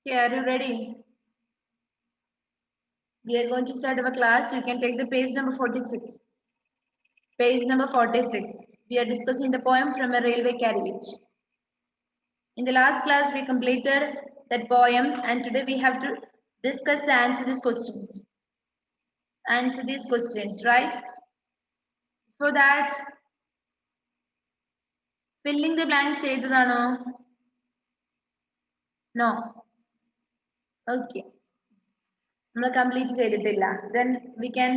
Okay, are you ready? We are going to start our class. You can take the page number 46. Page number 46. We are discussing the poem from a railway carriage. In the last class, we completed that poem, and today we have to discuss the answer these questions. Answer these questions, right? For that, filling the blanks ചെയ്തതാണോ? No. Okay. നമ്മൾ complete ചെയ്തിട്ടില്ല. Then we can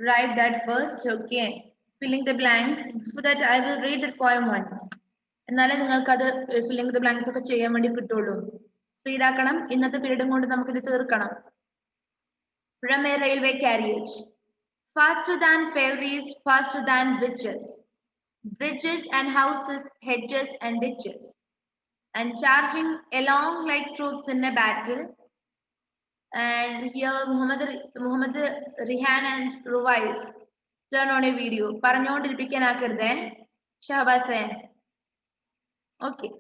write that first. Okay. Filling the blanks. For that, I will read the poem once. എന്നാലേ നിങ്ങൾക്ക് അത് filling the blanks ഒക്കെ ചെയ്യാൻ വേണ്ടി കിട്ടുള്ളൂ. സ്പീഡ് ആക്കണം. ഇന്നത്തെ പീരീഡും കൊണ്ട് നമുക്ക് ഇത് തീർക്കണം. From a railway carriage. Faster than fairies, faster than witches. Bridges and houses, hedges and ditches. And charging along like troops in a battle. And here Muhammad Rihan and Ruwais turn on a video. പറഞ്ഞുകൊണ്ടിരിപ്പിക്കാനാക്കരുതേ ഷഹബാസേ. Okay.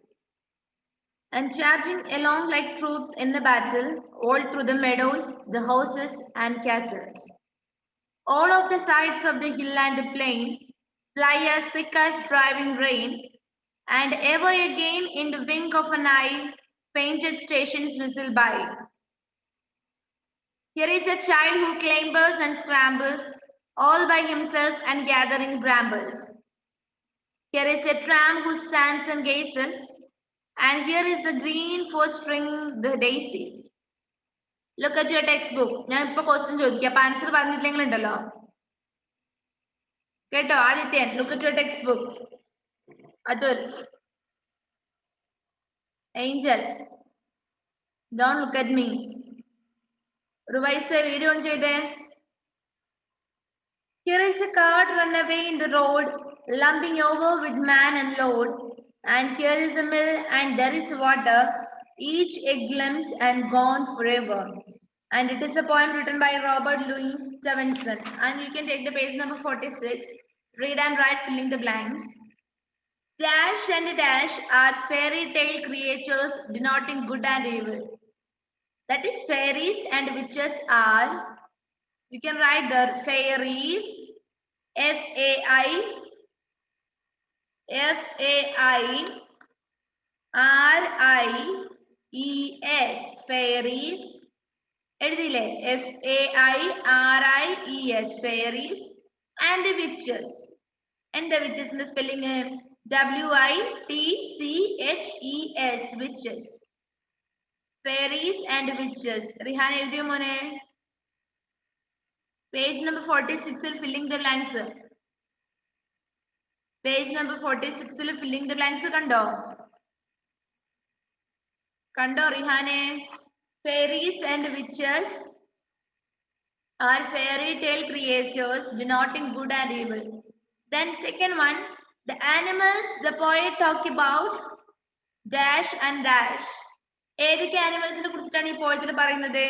And charging along like troops in the battle, all through the meadows, the houses and cattle. All of the sides of the hill and the plain fly as thick as driving rain, and ever again in the wink of an eye, painted stations whistle by. Here is a child who clambers and scrambles, all by himself and gathering brambles. Here is a tramp who stands and gazes, and here is the green for string the daisies. Look at your textbook. ഞാൻ ഇപ്പൊ question ചോദിക്കാം. അപ്പൊ answer പറഞ്ഞിട്ടില്ലെങ്കിൽ ഉണ്ടല്ലോ കേട്ടോ. Adithyan, look at your textbook. Atul, Angel, don't look at me. Revise video on ചെയ്തേ. Here is a cart run away in the road, lumping over with man and load. And here is a mill and there is water, each a glimpse and gone forever. And it is a poem written by Robert Louis Stevenson. And you can take the page number 46, read and write filling the blanks. Dash and dash are fairy tale creatures denoting good and evil. That is, fairies and witches are, you can write the fairies, F-A-I-R-I-E-S, fairies, എഴുതിയില്ലേ? F-A-I-R-I-E-S, fairies, and the witches. And the witches in the spelling W-I-T-C-H-E-S, witches. Fairies and witches. Rihan എഴുതിയോ മോനെ? Page number 46 filling the blanks. Page number 46 filling the blanks കണ്ടോ? കണ്ടോ റിഹാനെ? Fairies and witches are fairy tale creatures denoting good and evil. Then second one, the animals the poet talk about dash and dash. ഏതൊക്കെ ആനിമൽസിനെ കുറിച്ചിട്ടാണ് ഈ പോയത്തിൽ പറയുന്നത്?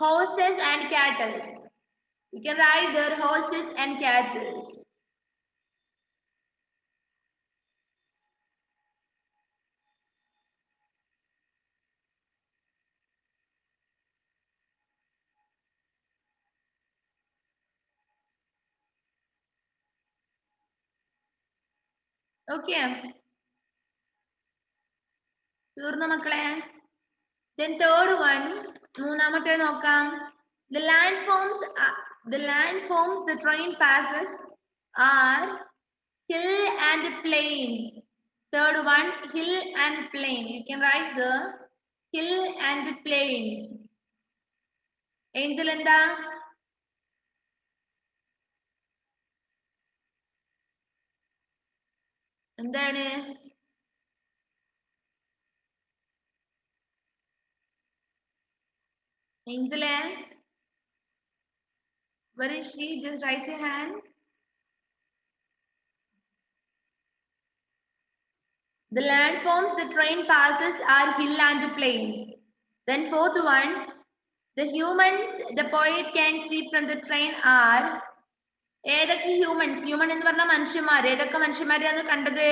Horses and cattle. You can write there horses and cattle. Okay. തീർന്ന മക്കളെ? Then third one, മൂന്നാമത്തെ നോക്കാം. The landforms the train passes are hill and plain. Third one, hill and plain. You can write the hill and plain. Angel എന്താ? എന്താണ്? Angel, where is she? Just raise your hand. The landforms the train passes are hill and plain. Then fourth one, the humans the poet can see from the train are ഏതൊക്കെ humans? Human എന്ന് പറഞ്ഞ മനുഷ്യന്മാർ. ഏതൊക്കെ മനുഷ്യന്മാരെയാണ് കണ്ടത്?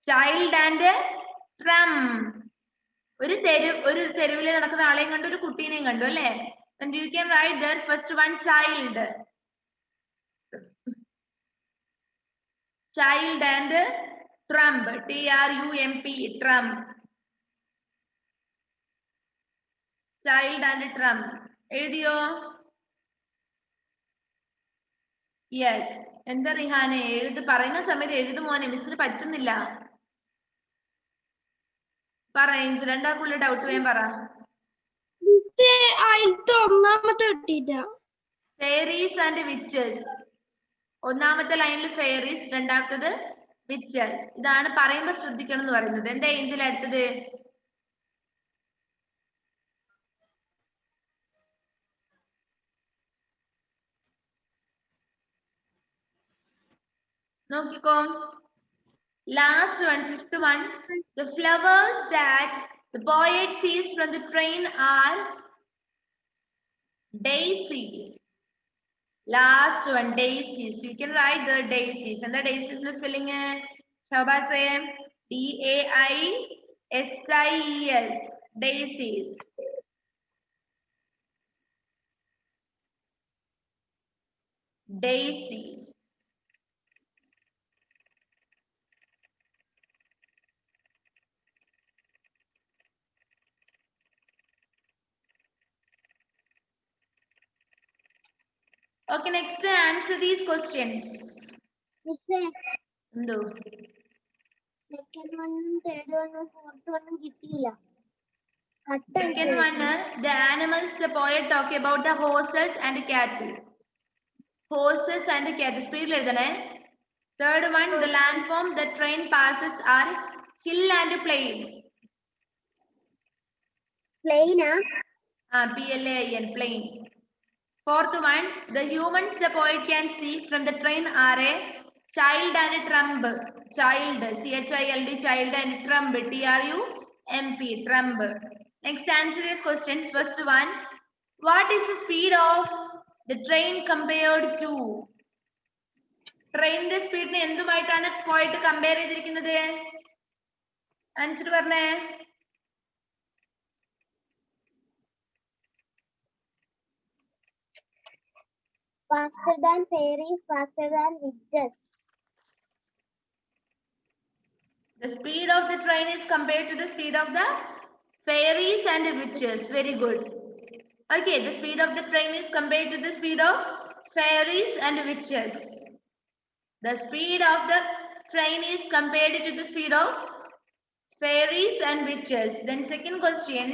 Child and tram. ഒരു തെരുവിൽ നടക്കുന്ന ആളെയും കണ്ടു, ഒരു കുട്ടീനെയും കണ്ടു അല്ലേ? And you can write there first one child. Child and trump. Trump. Trump. Child and trump. എഴുതിയോ? യെസ്. എന്താ റിഹാനെ പറയുന്ന സമയത്ത് എഴുതു മോനെ, മിസ്സിന് പറ്റുന്നില്ല. പറ രണ്ടാൾക്കുള്ള ഡൗട്ട് വേഗം പറ. Fairies and witches. ഒന്നാമത്തെ ലൈനിൽ ഫെയറീസ്, രണ്ടാമത്തത് വിച്ചസ്. ഇതാണ് പറയുമ്പോ ശ്രദ്ധിക്കണം എന്ന് പറയുന്നത്. എന്താ ഏഞ്ചൽ അടുത്തത്? നോക്കിക്കോ, last one, fifth one. The flowers that the poet sees from the train are daisies. Last one, daisies. You can write the daisies. And the daisies in the spelling Shobha say D-A-I-S-I-E-S. Daisies. Daisies. Okay, next answer these questions. No. Second one, third one, fourth one, second one, the animals the poet talk about the horses and cattle. Horses and cattle. Speed ledane. Third one, the landform the train passes are hill and plain. Plain, P-L-A-I-N, plain. Fourth one, the humans the poet can see from the train are a child and a trump. Child, C-H-I-L-D, child and trump, T-R-U-M-P, trump. Next, answer these questions. First one, what is the speed of the train compared to? Train the speed ne എന്തുമായിട്ടാണ് poet compare ചെയ്തിരിക്കുന്നത്? Answer പറഞ്ഞേ. Faster than fairies, faster than witches. The speed of the train is compared to the speed of the fairies and witches. Very good. Okay, the speed of the train is compared to the speed of fairies and witches. The speed of the train is compared to the speed of fairies and witches. Then second question,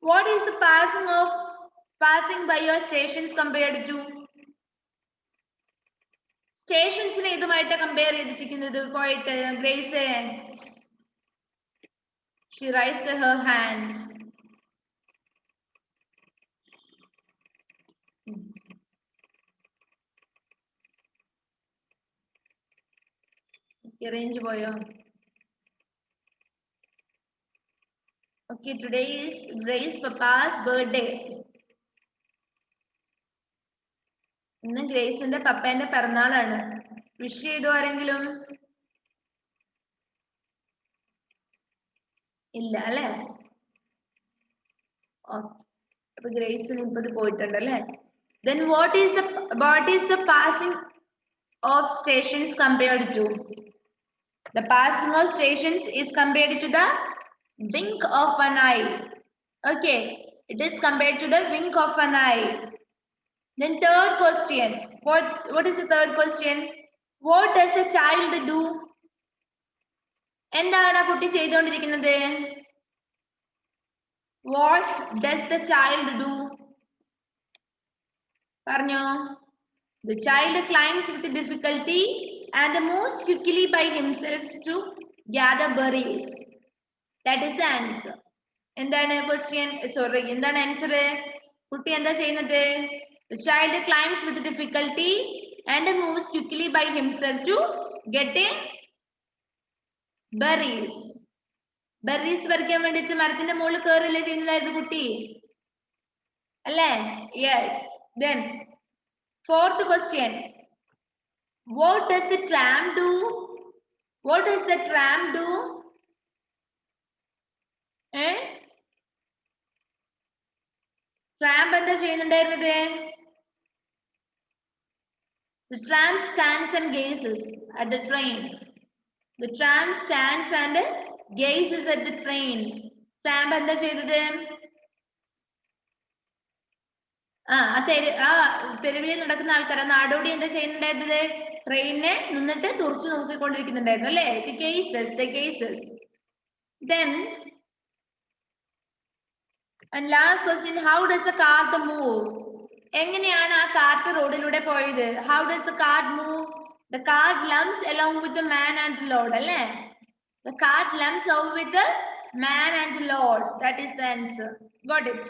what is the passing by your stations compared to? Stations ne idumayitte compare ചെയ്തിരിക്കുന്നത് പോയിട്ട് grace. She raised her hand. Range boyo. Okay, today is Grace Papa's birthday. ഇന്ന് ഗ്രേസിന്റെ പപ്പേന്റെ പിറന്നാളാണ്. Wish ചെയ്തോ ആരെങ്കിലും? ഇല്ല അല്ലേ? അപ്പൊ ഗ്രേസിന് ഇപ്പത് പോയിട്ടുണ്ടല്ലേ? Then what is the passing of stations compared to? The passing of stations is compared to the wink of an eye. Okay, it is compared to the wink of an eye. Then third question, what is the third question? What does the child do? എന്താണ് ആ കുട്ടി ചെയ്തുകൊണ്ടിരിക്കുന്നത്? What does the child do? പറഞ്ഞോ. The child climbs with difficulty and moves quickly by himself to gather berries. That is the answer. എന്താണ് question? Sorry, എന്താണ് answer? കുട്ടി എന്താ ചെയ്യുന്നത്? The child climbs with difficulty and moves quickly by himself to get berries. Berries പറിക്കാൻ വേണ്ടിയിട്ട് മരത്തിന്റെ മുകളിൽ കയറില്ലേ ചെയ്യുന്നതായിരുന്നു കുട്ടി അല്ലേ? Yes. Then fourth question, What does the tram do? What does the tram do? Tram എന്താ ചെയ്യുന്നുണ്ടായിരുന്നത്? The tram stands and gazes at the train. The tram stands and gazes at the train. Tram എന്താ ചെയ്തത്? തെരുവിൽ നടക്കുന്ന ആൾക്കാർ നാടോടി എന്താ ചെയ്യുന്നുണ്ടായിരുന്നത്? ട്രെയിനിനെ നിന്നിട്ട് തുറച്ചു നോക്കിക്കൊണ്ടിരിക്കുന്നുണ്ടായിരുന്നു അല്ലേ? The gazes. Then and last question, how does the cart move? എങ്ങനെയാണ് ആ കാർട്ട് റോഡിലൂടെ പോയത്? How does the cart move? The cart lumps along with the man and the load അല്ലേ? The cart lumps over with the man and the load. That is the answer. Got it?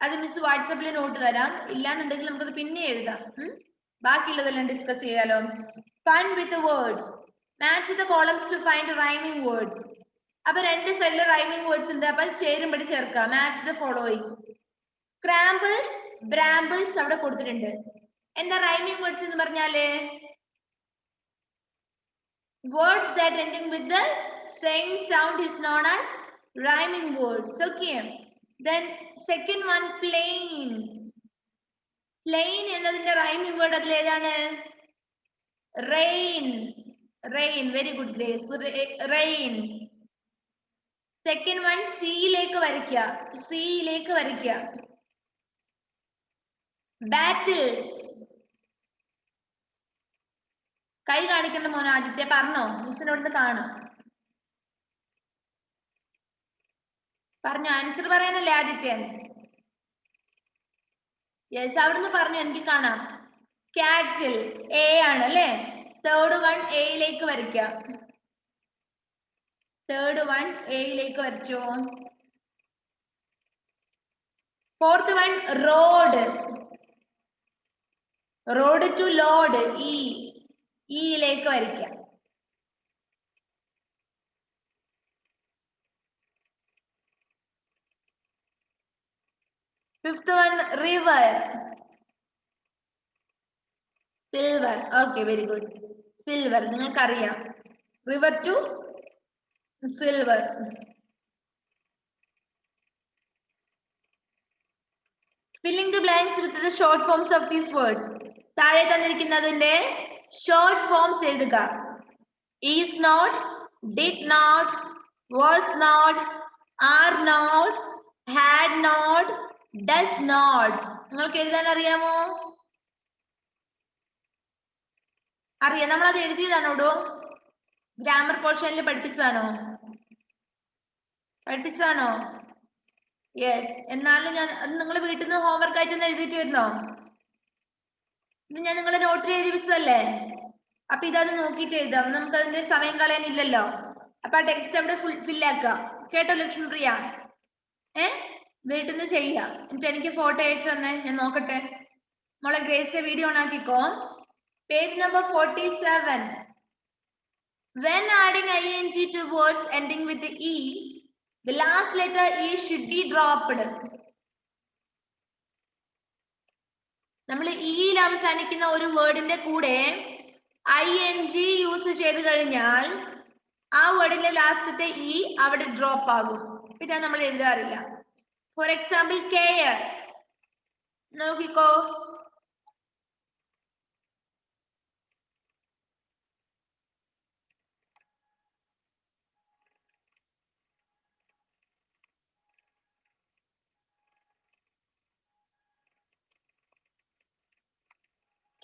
അത് miss വാട്സാപ്പിൽ not തരാം. ഇല്ലാന്നുണ്ടെങ്കിൽ നമുക്കത് പിന്നെ എഴുതാം. ബാക്കിയുള്ളതെല്ലാം discuss ചെയ്യാലോ. Fun with the words. Match the columns to find rhyming words. അപ്പൊ രണ്ട് സൈഡിൽ റൈമിംഗ് വേർഡ്സ് ഉണ്ട്. അപ്പൊ ചേരുമ്പടി ചേർക്കാം. Match the following. സ്ക്രാമ്പിൾസ്, ബ്രാമ്പിൾസ് അവിടെ കൊടുത്തിട്ടുണ്ട്. എന്താ റൈമിംഗ് വേർഡ്സ് എന്ന് പറഞ്ഞാല്? Words that ending with the same sound is known as rhyming words. Okay. Then second one, plain. Plain എന്നതിന്റെ റൈമിംഗ് വേർഡ് അതിൽ ഏതാണ്? Rain. Rain. Very good, Grace. Rain. Second one, സീയിലേക്ക് വരയ്ക്കുക. സീയിലേക്ക് വരയ്ക്കുക. ബാറ്റിൽ. കൈ കാണിക്കേണ്ട മോനെ ആദിത്യ, പറഞ്ഞോ? മിസ്സിനോട് കാണും. പറഞ്ഞു ആൻസർ പറയാനല്ലേ ആദിത്യൻ? യെസ്, അവിടുന്ന് പറഞ്ഞു, എനിക്ക് കാണാം. കാറ്റിൽ എ ആണ് അല്ലേ? തേർഡ് വൺ എയിലേക്ക് വരയ്ക്കുക. തേർഡ് വൺ എയിലേക്ക് വരച്ചോ. Fourth one road. Road to load ഇയിലേക്ക് വരയ്ക്കുക. Fifth one river. Silver. Okay, very good. Silver നിങ്ങൾക്കറിയാം. River to silver. Filling the blanks with the short forms of these words. താഴെ തന്നിരിക്കുന്നതിന്റെ short forms എഴുതുക. Is not, did not, was not, are not, had not, does not. നിങ്ങൾക്ക് എഴുതാൻ അറിയാമോ? അറിയാം. നമ്മളത് എഴുതിയതാണോടോ? Grammar പോർഷനിൽ പഠിപ്പിച്ചതാണോ? പഠിപ്പിച്ചതാണോ? Yes. എന്നാലും ഞാൻ നിങ്ങൾ വീട്ടിൽ നിന്ന് ഹോംവർക്ക് ആയിട്ടൊന്ന് എഴുതിയിട്ട് വരുന്നോ? ഇത് ഞാൻ നിങ്ങളെ നോട്ടിൽ എഴുതി വെച്ചതല്ലേ? അപ്പൊ ഇതത് നോക്കിയിട്ട് എഴുതാം. നമുക്ക് അതിന്റെ സമയം കളയാനില്ലല്ലോ. അപ്പൊ ആ ടെക്സ്റ്റ് അവിടെ ഫില്ലാക്കുക. കേട്ടോ ലക്ഷ്മിപ്രിയ? വീട്ടിൽ നിന്ന് ചെയ്യാം. എന്നിട്ട് എനിക്ക് ഫോട്ടോ അയച്ചു തന്നെ, ഞാൻ നോക്കട്ടെ. മോളെ ഗ്രേസിന്റെ വീഡിയോ ഓൺ ആക്കിക്കോ. Page number 47. When adding ing to words ending with the e, the last letter e should be dropped. നമ്മൾ ഇയിൽ അവസാനിക്കുന്ന ഒരു വേർഡിന്റെ കൂടെ ing യൂസ് ചെയ്ത് കഴിഞ്ഞാൽ ആ വേർഡിന്റെ ലാസ്റ്റത്തെ ഇ അവിടെ ഡ്രോപ്പ് ആകും. പിന്നെ നമ്മൾ എഴുതാറില്ല. ഫോർ എക്സാമ്പിൾ കെയർ നോക്കിക്കോ.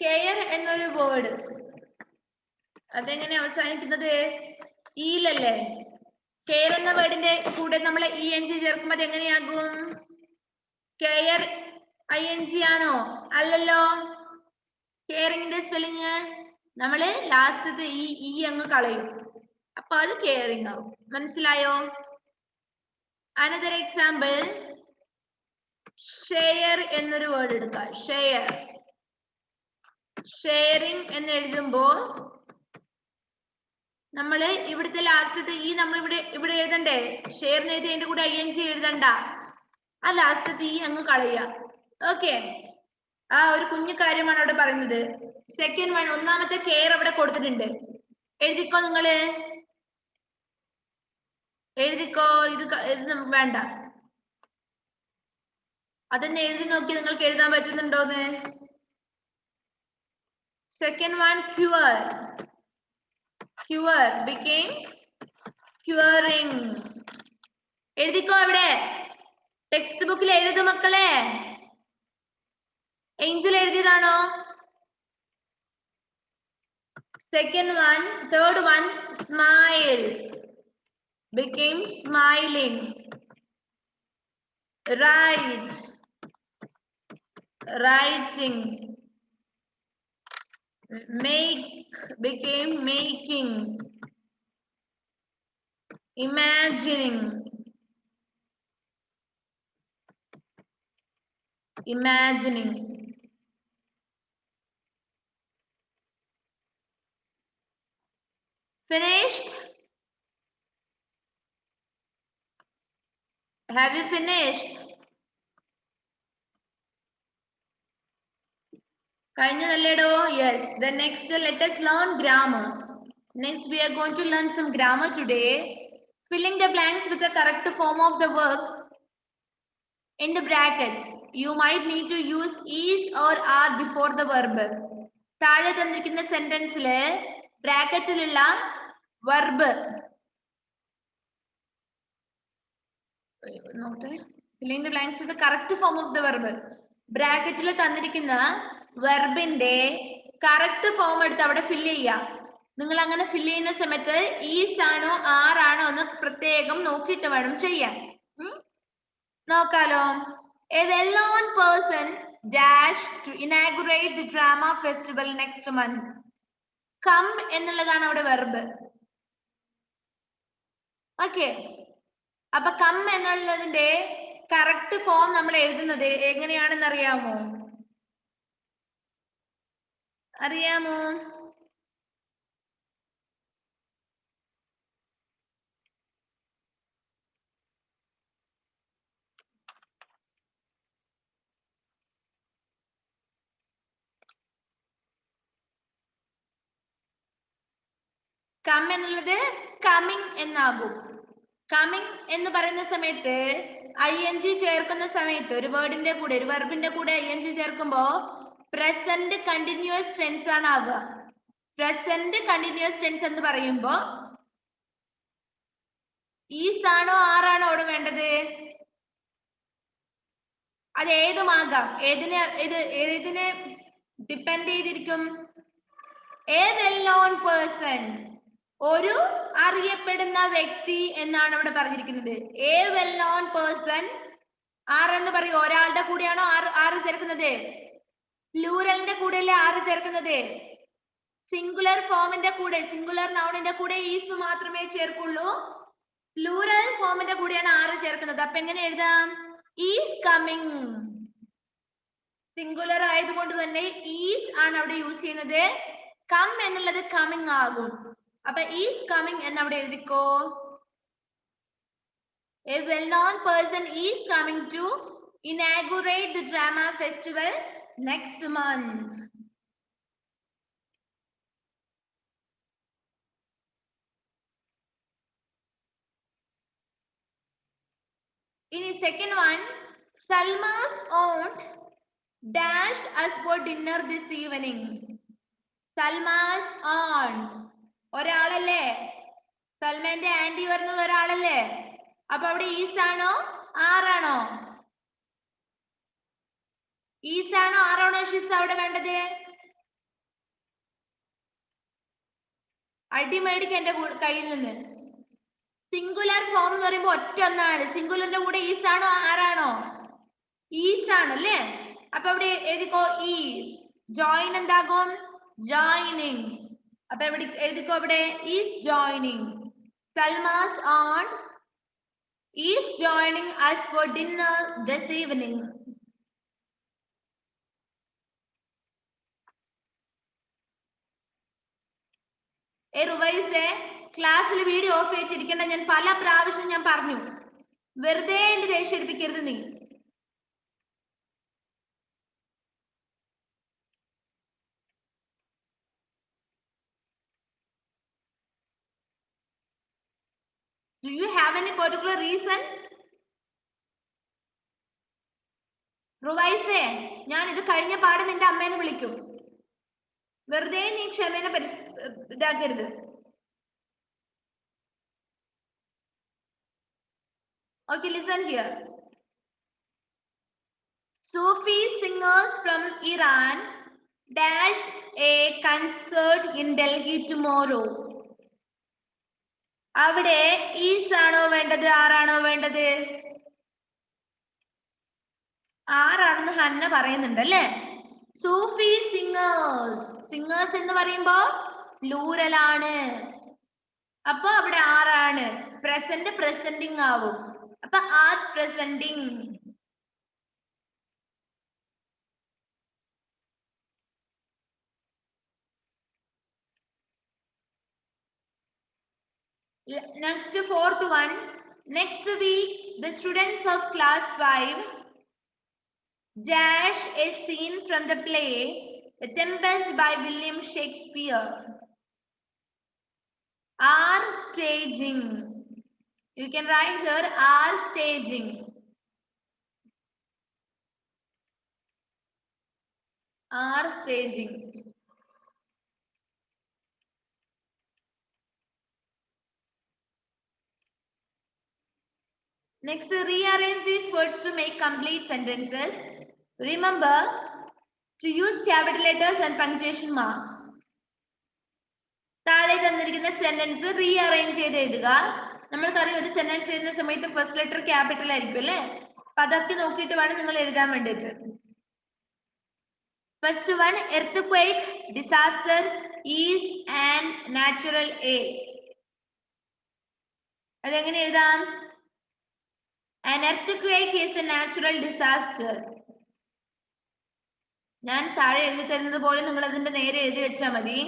കെയർ എന്നൊരു വേർഡ് അതെങ്ങനെ അവസാനിക്കുന്നത്? ഈലല്ലേ? കെയർ എന്ന വേർഡിന്റെ കൂടെ നമ്മൾ ഇ ചേർക്കുമ്പോൾ അത് എങ്ങനെയാകും? കെയർ ing ആണോ? അല്ലല്ലോ. കെയറിങ്ങിന്റെ സ്പെല്ലിങ് നമ്മള് ലാസ്റ്റത്തെ ഈ അങ്ങ് കളയും. അപ്പൊ അത് കെയറിങ് ആവും. മനസ്സിലായോ? അനദർ എക്സാമ്പിൾ, ഷെയർ എന്നൊരു വേർഡ് എടുക്കുക. ഷെയർ. ഷെയറിംഗ് എന്ന് എഴുതുമ്പോ നമ്മള് ഇവിടുത്തെ ലാസ്റ്റത്തെ ഈ നമ്മൾ ഇവിടെ എഴുതണ്ടേ? ഷെയർ എന്ന് എഴുതി അതിന്റെ കൂടെ ing എഴുതണ്ട. ആ ലാസ്റ്റത്തെ ഈ അങ്ങ് കളയുക. ഓക്കെ, ആ ഒരു കുഞ്ഞു കാര്യമാണ് അവിടെ പറയുന്നത്. സെക്കൻഡ് വൺ ഒന്നാമത്തെ കെയർ അവിടെ കൊടുത്തിട്ടുണ്ട്. എഴുതിക്കോ നിങ്ങള്, എഴുതിക്കോ. ഇത് വേണ്ട, അതൊന്ന് എഴുതി നോക്കി നിങ്ങൾക്ക് എഴുതാൻ പറ്റുന്നുണ്ടോന്ന്. Second one cure, cure became curing. എഴുതിക്കോ അവിടെ, ടെക്സ്റ്റ് ബുക്കിൽ എഴുതു മക്കളെ. ഏഞ്ചൽ എഴുതിയതാണോ? Second one, third one smile became smiling. Write, writing. Make became making. Imagining, imagining. Finished? Have you finished? കഴിഞ്ഞതല്ലേടോ? Yes. Then next let us learn grammar. Next we are going to learn some grammar today. Filling the blanks with the correct form of the verbs in the brackets. You might need to use is or are before the verb. താഴെ തന്നിരിക്കുന്ന സെന്റൻസില് ബ്രാക്കറ്റിലുള്ള verb നോക്കട്ടെ. Filling the blanks with the correct form of the verb. ബ്രാക്കറ്റിൽ തന്നിരിക്കുന്ന വെർബിന്റെ correct form എടുത്ത് അവിടെ fill ചെയ്യാം. നിങ്ങൾ അങ്ങനെ ഫില്ല് ചെയ്യുന്ന സമയത്ത് ഈസ് ആണോ ആർ ആണോ എന്ന് പ്രത്യേകം നോക്കിയിട്ട് വേണം ചെയ്യാൻ. നോക്കാലോ. A well-known person dash to inaugurate the drama festival next month. Come എന്നുള്ളതാണ് അവിടെ വെർബ്. ഓക്കെ, അപ്പൊ കം എന്നുള്ളതിന്റെ കറക്റ്റ് ഫോം നമ്മൾ എഴുതുന്നത് എങ്ങനെയാണെന്ന് അറിയാമോ? അറിയാമോ? കം എന്നുള്ളത് കമ്മിങ് എന്നാകും. കമ്മിങ് എന്ന് പറയുന്ന സമയത്ത് ing ചേർക്കുന്ന സമയത്ത് ഒരു വേർഡിന്റെ കൂടെ, ഒരു വെർബിന്റെ കൂടെ ing ചേർക്കുമ്പോ പ്രസന്റ് കണ്ടിന്യൂസ് ടെൻസ് ആണ് ആവുക. പ്രസന്റ് കണ്ടിന്യൂസ് ടെൻസ് എന്ന് പറയുമ്പോ ഈസ് ആണോ ആറാണോ അവിടെ വേണ്ടത്? അത് ഏതുമാകാം. ഏതിനെ ഡിപ്പെൻഡ് ചെയ്തിരിക്കും? എ വെൽ നോൺ പേഴ്സൺ, ഒരു അറിയപ്പെടുന്ന വ്യക്തി എന്നാണ് ഇവിടെ പറഞ്ഞിരിക്കുന്നത്. A well known person. ആരെന്ന് പറയും, ഒരാളുടെ കൂടെയാണോ ആറ് ചേർക്കുന്നത്? പ്ലൂറലിന്റെ കൂടെയല്ലേ ആറ് ചേർക്കുന്നത്? സിംഗുലർ ഫോമിന്റെ കൂടെ, സിംഗുലർ നൗണിന്റെ കൂടെ ഈസ് മാത്രമേ ചേർക്കുള്ളൂ. പ്ലൂറൽ ഫോമിന്റെ കൂടെയാണ് ആറ് ചേർക്കുന്നത്. അപ്പൊ എങ്ങനെ എഴുതാം? Is coming. സിംഗുലർ ആയതുകൊണ്ട് തന്നെ ഈസ് ആണ് അവിടെ യൂസ് ചെയ്യുന്നത്. കം എന്നുള്ളത് കമ്മിങ് ആകും. അപ്പൊ ഈസ് കമ്മിങ് എന്ന് അവിടെ എഴുതിക്കോ. A well-known person is coming to inaugurate the drama festival next month. In the second one, Salma's aunt dashed us for dinner this evening. Salma's aunt ഒരാളല്ലേ? സൽമാന്റെ anti വരുന്നത് ഒരാളല്ലേ? അപ്പൊ അവിടെ ഈസ് ആണോ ആറാണോ? ഈസ് ആണോ ആറാണോ ഷിസ് അവിടെ വേണ്ടത്? അടിമേടിക്ക് എന്റെ കയ്യിൽ നിന്ന്. സിംഗുലർ ഫോം എന്ന് പറയുമ്പോ ഒറ്റ ഒന്നാണ്. സിംഗുലറിന്റെ കൂടെ ഈസ് ആണോ ആറാണോ? ഈസ് ആണല്ലേ? അപ്പൊ അവിടെ എഴുതിക്കോ ഈസ്. ജോയിൻ എന്താകും? ജോയിനിങ്. അപ്പൊ എവിടെ എഴുതിക്കോ? അവിടെ is joining. Salma's aunt is joining us for dinner this evening. റുവൈസേ, ക്ലാസ്സിൽ വീഡിയോ ഓഫ് ചെയ്തിരിക്കേണ്ട. ഞാൻ പല പ്രാവശ്യം ഞാൻ പറഞ്ഞു, വെറുതെ എന്റെ ദേഷ്യം എടുപ്പിക്കരുത് നീ. Do you have any particular reason? റുവൈസേ, ഞാൻ ഇത് കഴിഞ്ഞ പാടെ നിന്റെ അമ്മേനെ വിളിക്കും. വെറുതെ നീ ക്ഷമേനെ ഇതാക്കരുത്. Okay, listen here. Sufi singers from Iran dash a concert in Delhi tomorrow. അവിടെ ഈസ് ആണോ വേണ്ടത്, ആറാണോ വേണ്ടത്? ആറാണെന്ന് ഹന്ന പറയുന്നുണ്ട് അല്ലേ? സൂഫി സിംഗേഴ്സ് എന്ന് പറയുമ്പോ പ്ലൂറലാണ്. അപ്പൊ അവിടെ ആറാണ്. പ്രസന്റിങ് ആവും. അപ്പൊ art presenting. Next, fourth one. Next week, the students of class 5 dash a scene from the play The Tempest by William Shakespeare. Are staging. You can write here are staging. Are staging. Next, rearrange these words to make complete sentences. Remember to use capital letters and punctuation marks. താഴെ തന്നിരിക്കുന്ന sentence rearrange ചെയ്ത് എഴുതുക. നമ്മൾക്കറിയാം ഒരു sentence എഴുതുന്ന സമയത്ത് first letter capital ആയിരിക്കും അല്ലേ? അപ്പൊ അതൊക്കെ നോക്കിയിട്ട് വേണം നിങ്ങൾ എഴുതാൻ വേണ്ടിയിട്ട്. First one, earthquake disaster is an natural a. അതെങ്ങനെ എഴുതാം? An earthquake is a natural disaster. ഞാൻ താഴെ എഴുതി തരുന്നത് പോലെ നിങ്ങൾ അതിന്റെ നേരെ എഴുതി വെച്ചാൽ മതി.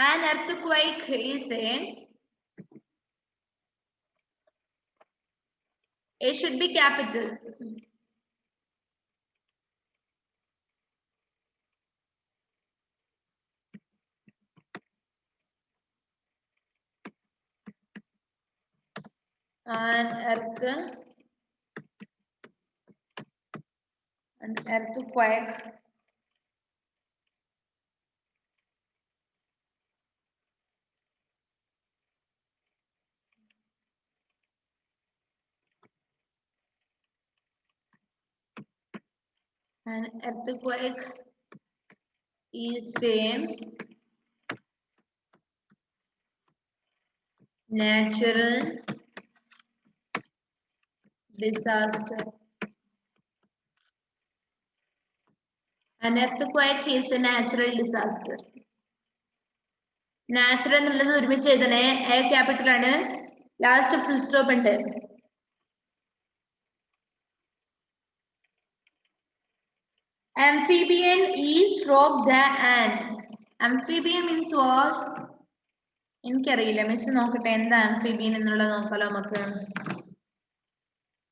An earthquake is a should be capital. An earthquake An earthquake is a natural disaster. An earthquake is a natural disaster. Natural എന്നുള്ളത് ഒരുമിച്ച് എഴുതണേ. എ ക്യാപിറ്റൽ ആണ്, ലാസ്റ്റ് ഫുൾ സ്റ്റോപ്പ് ഉണ്ട്. Amphibian is stroke the an. Amphibian means what? എനിക്കറിയില്ല, miss നോക്കട്ടെ എന്താ amphibian എന്നുള്ളത് നോക്കാലോ നമുക്ക്.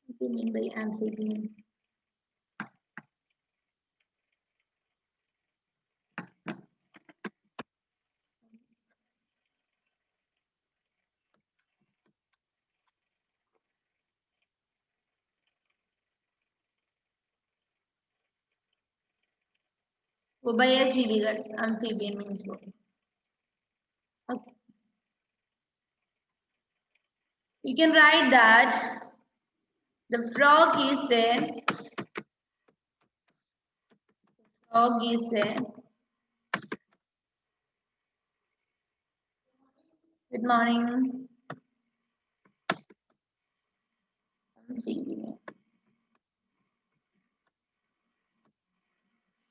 What do you mean by amphibian? ഉഭയജീവികൾ. Amphibian means what? Okay. You can write that the frog is a good morning.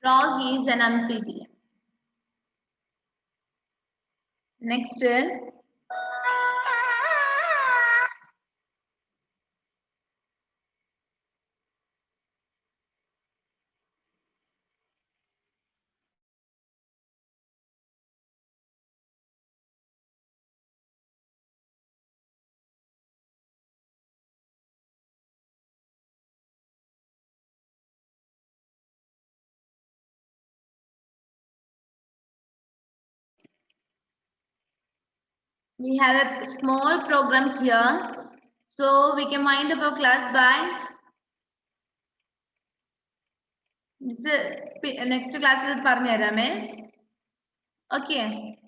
Frog is an amphibian. Next, We have a small program here. So we can wind up our class by this next class is Parnarame. Okay.